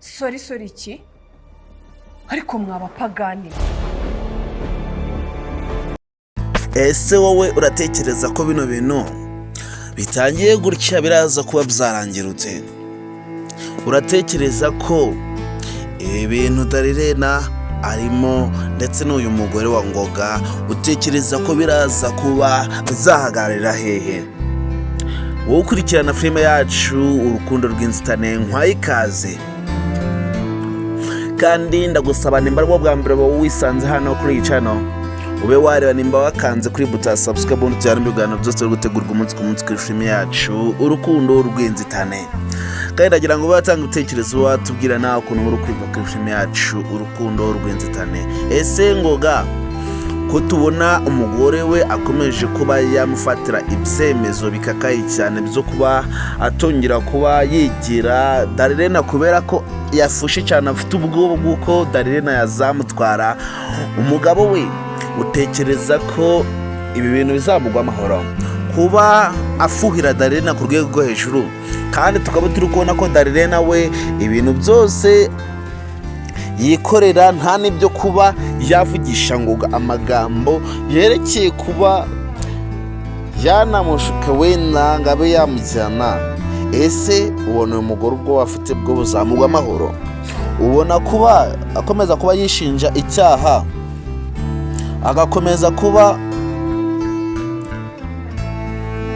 Sorry iki ariko mwabapagani. Ese wowe uratekereza ko bino bintu bitangiye gutya biraza kuba byarangirutse? Uratekereza ko ibintu Darirena arimo ndetse n'uyu mugore wa Ngoga utekereza ko biraza kuba bizahagarira hehe? Wowe ukurikirana filime yacu Urukundo Rwinzitane nkwaye ikaze, kandi ndagusaba nimba rwo bwa mbere wisanze hano kuri iyi channel ube wareba nimba wakanze kuri buta subscribe undi tuyarimo ibiganiro byose byo gutegurwa umunsi ku munsi kuri filime yacu Urukundo Rwinzitane. Kandi ndagira ngo batanga utekerezo watubwira nawe ukuntu uri kwiga kuri filime yacu Urukundo Rwinzitane. Ese Ngoga ko tubona umugore we akomeje kuba yamufatira ibyemezo bikakaye cyane byo kuba atongera kuba yigira Darirena kubera ko yafushe cyane, afite ubwoba bw'uko Darirena yazamutwara umugabo we, utekereza ko ibi bintu bizamugwa amahoro kuba afuhira Darirena ku rwego rwo hejuru? Kandi tukaba turi kubona ko Darirena we ibintu byose yikorera, nta n'ibyo kuba yavugisha Ngoga amagambo yerekeye kuba yanamushuka wenda ngo abe yamujyana. Ese ubona uyu mugore ubwo afite bwo buzamugwa amahoro? Ubona kuba akomeza kuba yishinja icyaha, agakomeza kuba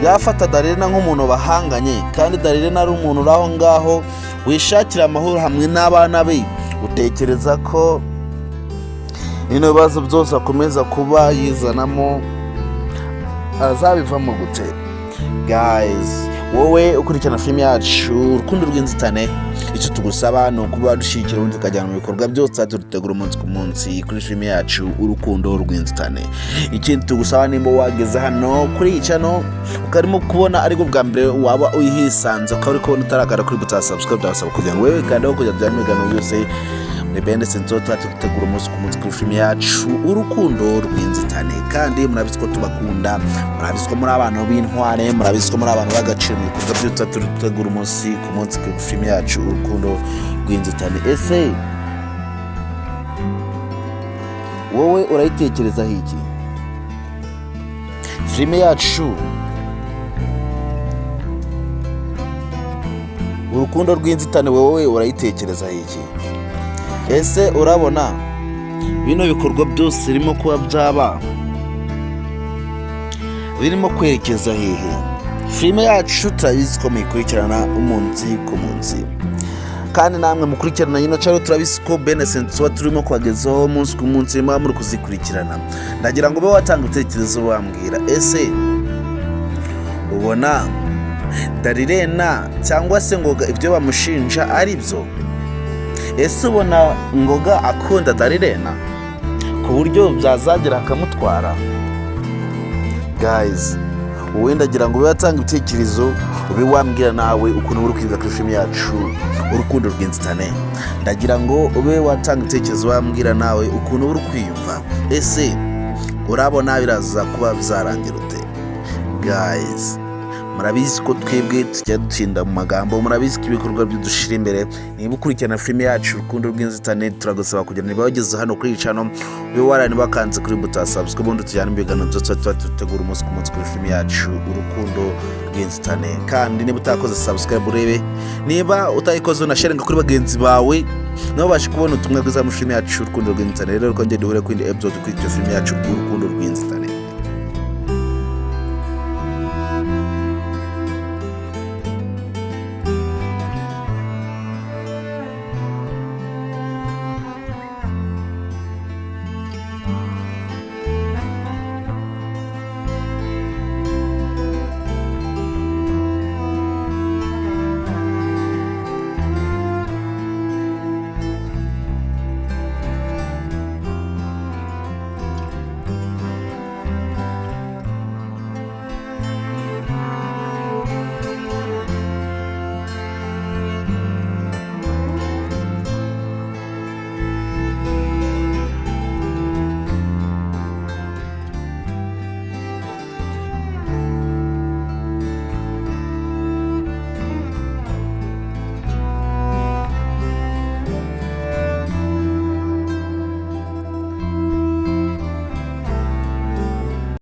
yafata Darirena nk'umuntu bahanganye, kandi Darirena ari umuntu uri aho ngaho wishakira amahoro hamwe n'abana be? Utekereza ko bino bibazo byose akomeza kuba yizanamo azabivamo gute? Guys, wowe ukurikirana filime yacu Urukundo Rwinzitane, icyo tugusaba ni ukuba dushyigikira ubundi tukajyana mu bikorwa byose dutegura umunsi ku munsi kuri filime yacu Urukundo Rwinzitane. Ikindi tugusaba nimba wageze hano kuri iyi channel ukarimo kubona ariko bwa mbere waba uyihisanze ukaba uri kubona utarakara kuri buta subscribe, byasaba kugira ngo wewe kandi kujya byana ibiganiro byose Bende senzo tutegura umunsi ku munsi kuri filime yacu Urukundo Rwinzitane. Kandi murabizi ko tubakunda, murabizi ko muri abantu b'intware, murabizi ko muri abantu bagaciro mu bikorwa byose tutegura umunsi ku munsi kuri filime yacu Urukundo Rwinzitane. Ese wowe urayitekereza iki? Filime yacu Urukundo Rwinzitane wowe urayitekereza iki? Ese urabona bino bikorwa byose birimo kuba byaba birimo kwerekeza hehe? Filime yacu turabizi ko muyikurikirana umunsi ku munsi, kandi namwe mukurikirana yino channel turabizi ko Bene senso turimo kubagezaho umunsi ku munsi muri kuzikurikirana. Ndagira ngo ube watanga utekerezo wambwira, ese ubona Darirena cyangwa se Ngoga ibyo bamushinja ari byo? Ese ubona Ngoga akunda Darirena ku buryo byazagera akamutwara? Guys, wowe ndagira ngo ube watanga ibitekerezo, ube wambwira nawe ukuntu uri kwiga kuri filime yacu Urukundo Rwinzitane. Ndagira ngo ube watanga ibitekerezo wambwira nawe ukuntu uri kwiyumva. Ese urabona biraza kuba byarangira ute? Guys, murabizi ko twebwe tujya dutsinda mu magambo, murabizi ko ibikorwa byodushira imbere. Niba ukurikirana filime yacu Urukundo Rwinzitane, turagusaba kugira niba wageze hano kuri channel ube warani bakanze kuri buta subscribe undi tujyana ibiganiro byose tutegura umunsi ku munsi kuri filime yacu Urukundo Rwinzitane. Kandi niba utakoze subscribe urebe, niba utayikoze na share kuri bagenzi bawe nabo baje kubona ubutumwa bwiza mu filime yacu Urukundo Rwinzitane. Rero ko ngende duhure ku indi episode kuri filime yacu Urukundo Rwinzitane.